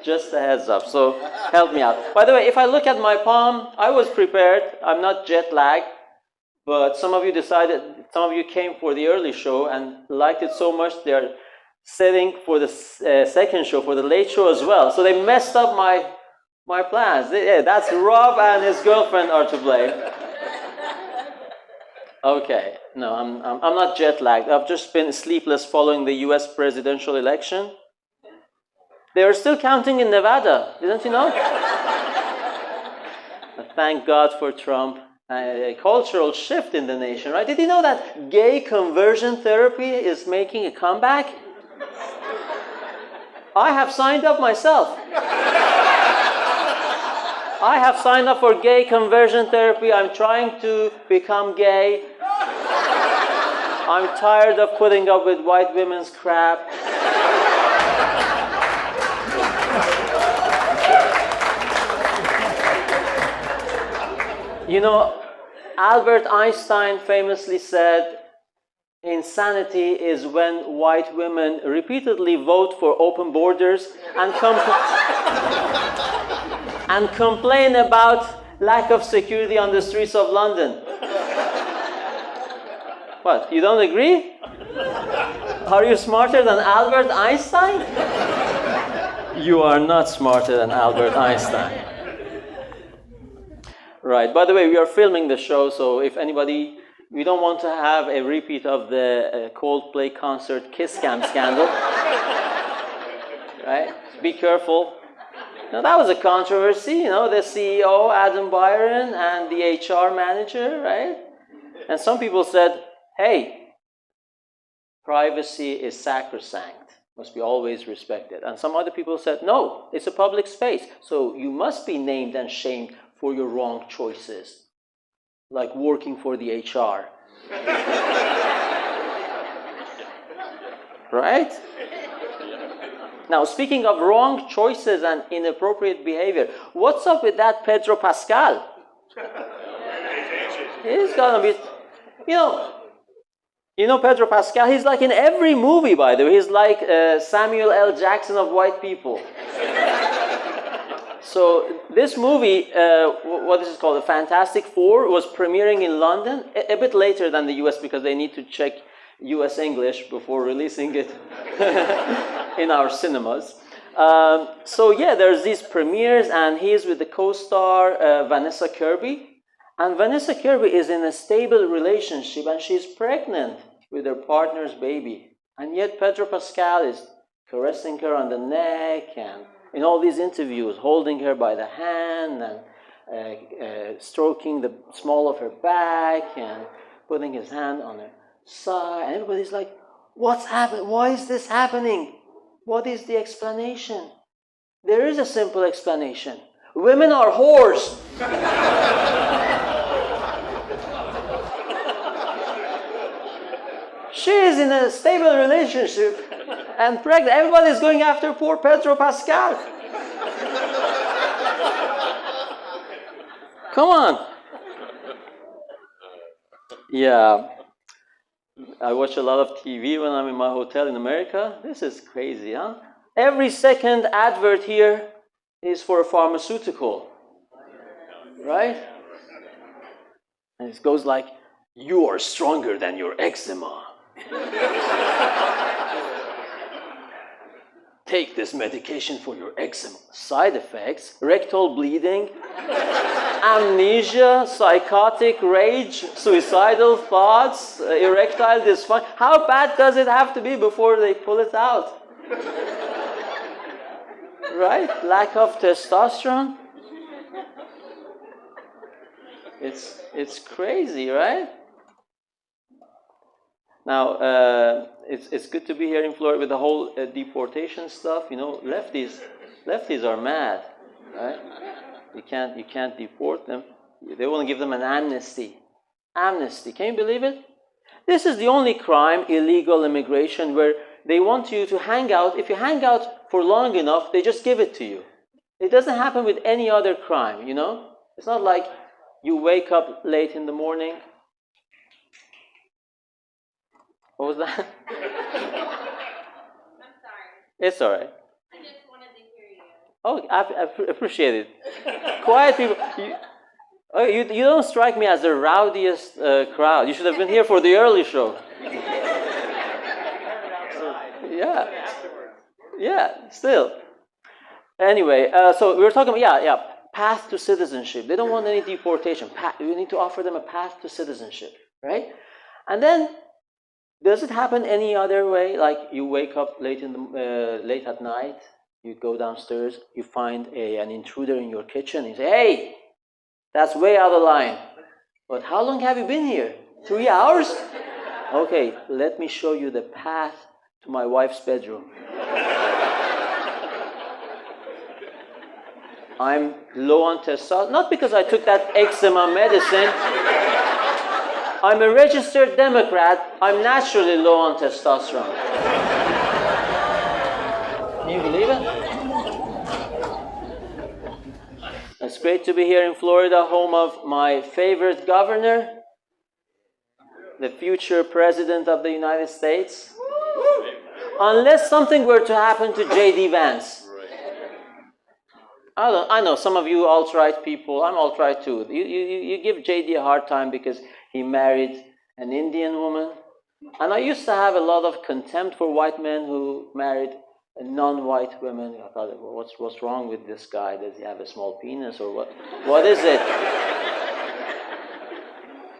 Just a heads up. So help me out. By the way, if I look at my palm, I was prepared. I'm not jet lagged. But some of you came for the early show and liked it so much they're setting for the second show, for the late show as well. So they messed up my plans. Yeah, that's Rob and his girlfriend are to blame. Okay, no, I'm not jet lagged. I've just been sleepless following the U.S. presidential election. They are still counting in Nevada, didn't you know? Thank God for Trump. A cultural shift in the nation, right? Did you know that gay conversion therapy is making a comeback? I have signed up myself. I have signed up for gay conversion therapy. I'm trying to become gay. I'm tired of putting up with white women's crap. You know, Albert Einstein famously said, insanity is when white women repeatedly vote for open borders and complain about lack of security on the streets of London. What, you don't agree? Are you smarter than Albert Einstein? You are not smarter than Albert Einstein. Right, by the way, we are filming the show, so if anybody, we don't want to have a repeat of the Coldplay concert kiss cam scandal. Right? Be careful. Now that was a controversy, you know, the CEO, Adam Byron, and the HR manager, right? And some people said, hey, privacy is sacrosanct, must be always respected. And some other people said, no, it's a public space, so you must be named and shamed for your wrong choices, like working for the HR. Right? Now, speaking of wrong choices and inappropriate behavior, what's up with that Pedro Pascal? He's gonna be, you know Pedro Pascal, he's like in every movie, by the way. He's like Samuel L. Jackson of white people. So this movie, what is it called, The Fantastic Four, was premiering in London a bit later than the US because they need to check US English before releasing it in our cinemas. So yeah, there's these premieres and he's with the co-star Vanessa Kirby. And Vanessa Kirby is in a stable relationship and she's pregnant with her partner's baby. And yet Pedro Pascal is caressing her on the neck and in all these interviews, holding her by the hand and stroking the small of her back and putting his hand on her side. And everybody's like, what's happened? Why is this happening? What is the explanation? There is a simple explanation. Women are whores. She is in a stable relationship and pregnant. Everybody's going after poor Pedro Pascal. Come on. Yeah. I watch a lot of TV when I'm in my hotel in America. This is crazy, huh? Every second advert here is for a pharmaceutical. Right? And it goes like, you are stronger than your eczema. Take this medication for your eczema. Side effects, rectal bleeding, amnesia, psychotic rage, suicidal thoughts, erectile dysfunction. How bad does it have to be before they pull it out? Right? Lack of testosterone. It's crazy, right? Now, it's good to be here in Florida with the whole deportation stuff. You know, lefties are mad, right? You can't deport them. They want to give them an amnesty. Amnesty, can you believe it? This is the only crime, illegal immigration, where they want you to hang out. If you hang out for long enough, they just give it to you. It doesn't happen with any other crime, you know? It's not like you wake up late in the morning. What was that? I'm sorry. It's all right. I just wanted to hear you. Oh, I appreciate it. Quiet people. You don't strike me as the rowdiest crowd. You should have been here for the early show. Yeah. Yeah, still. Anyway, so we were talking about, path to citizenship. They don't want any deportation. We need to offer them a path to citizenship, right? And then, does it happen any other way? Like you wake up late at night, you go downstairs, you find an intruder in your kitchen, and you say, "Hey, that's way out of line. But how long have you been here? 3 hours? Okay, let me show you the path to my wife's bedroom. I'm low on testosterone, not because I took that eczema medicine. I'm a registered Democrat. I'm naturally low on testosterone." Can you believe it? It's great to be here in Florida, home of my favorite governor, the future president of the United States. Unless something were to happen to J.D. Vance. I know some of you alt-right people, I'm alt-right too. You give J.D. a hard time because he married an Indian woman. And I used to have a lot of contempt for white men who married non-white women. I thought, well, what's wrong with this guy? Does he have a small penis or what? What is it?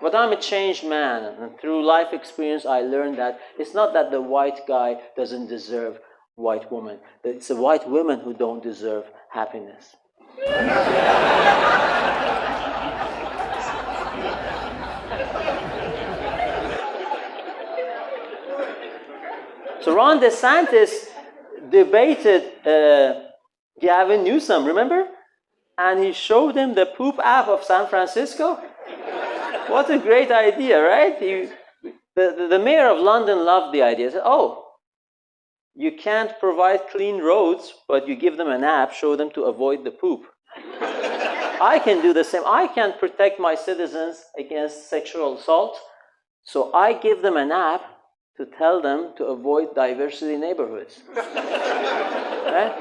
But I'm a changed man, and through life experience, I learned that it's not that the white guy doesn't deserve white woman. That it's the white women who don't deserve happiness. So Ron DeSantis debated Gavin Newsom, remember? And he showed him the poop app of San Francisco. What a great idea, right? The mayor of London loved the idea. He said, oh, you can't provide clean roads, but you give them an app, show them to avoid the poop. I can do the same. I can protect my citizens against sexual assault, so I give them an app to tell them to avoid diversity neighborhoods. Right?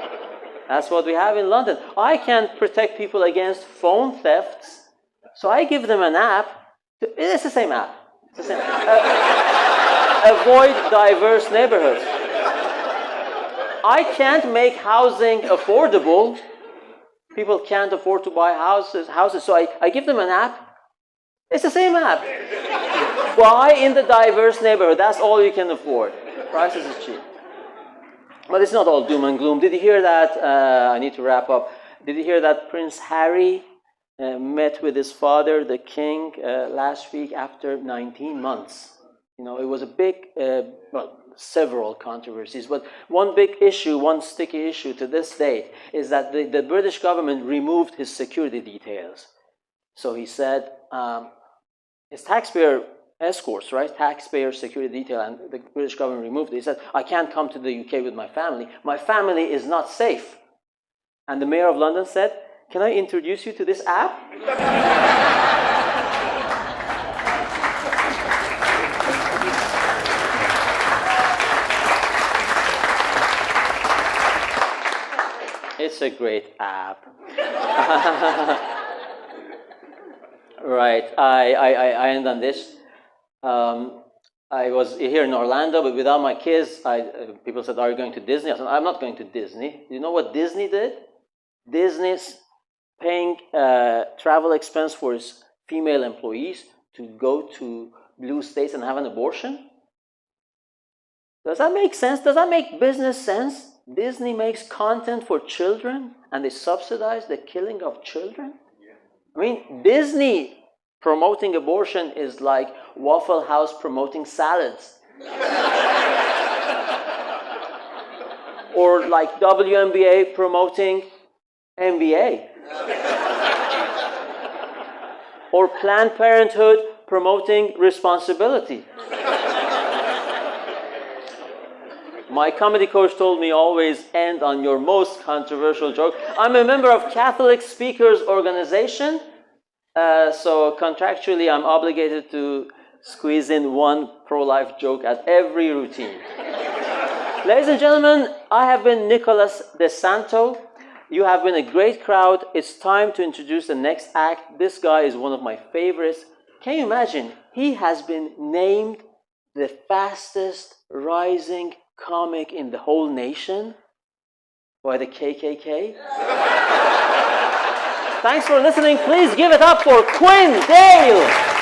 That's what we have in London. I can't protect people against phone thefts, so I give them an app. It's the same app. It's the same app. Avoid diverse neighborhoods. I can't make housing affordable. People can't afford to buy houses, so I give them an app. It's the same app. Buy in the diverse neighborhood. That's all you can afford. Prices is cheap. But it's not all doom and gloom. Did you hear that? I need to wrap up. Did you hear that Prince Harry met with his father, the king, last week after 19 months? You know, it was a big, several controversies, but one big issue, one sticky issue to this date is that the British government removed his security details. So he said, his taxpayer escorts, right? Taxpayer security detail, and the British government removed it. He said, I can't come to the UK with my family. My family is not safe. And the mayor of London said, can I introduce you to this app? It's a great app. Right, I end on this. I was here in Orlando, but without my kids, people said, are you going to Disney? I said, I'm not going to Disney. You know what Disney did? Disney's paying travel expense for its female employees to go to blue states and have an abortion? Does that make sense? Does that make business sense? Disney makes content for children and they subsidize the killing of children? I mean, Disney promoting abortion is like Waffle House promoting salads. Or like WNBA promoting NBA. Or Planned Parenthood promoting responsibility. My comedy coach told me always end on your most controversial joke. I'm a member of Catholic Speakers Organization, so contractually I'm obligated to squeeze in one pro-life joke at every routine. Ladies and gentlemen, I have been Nicholas De Santo. You have been a great crowd. It's time to introduce the next act. This guy is one of my favorites. Can you imagine? He has been named the fastest rising comic in the whole nation by the KKK. Thanks for listening. Please give it up for Quinn Dale.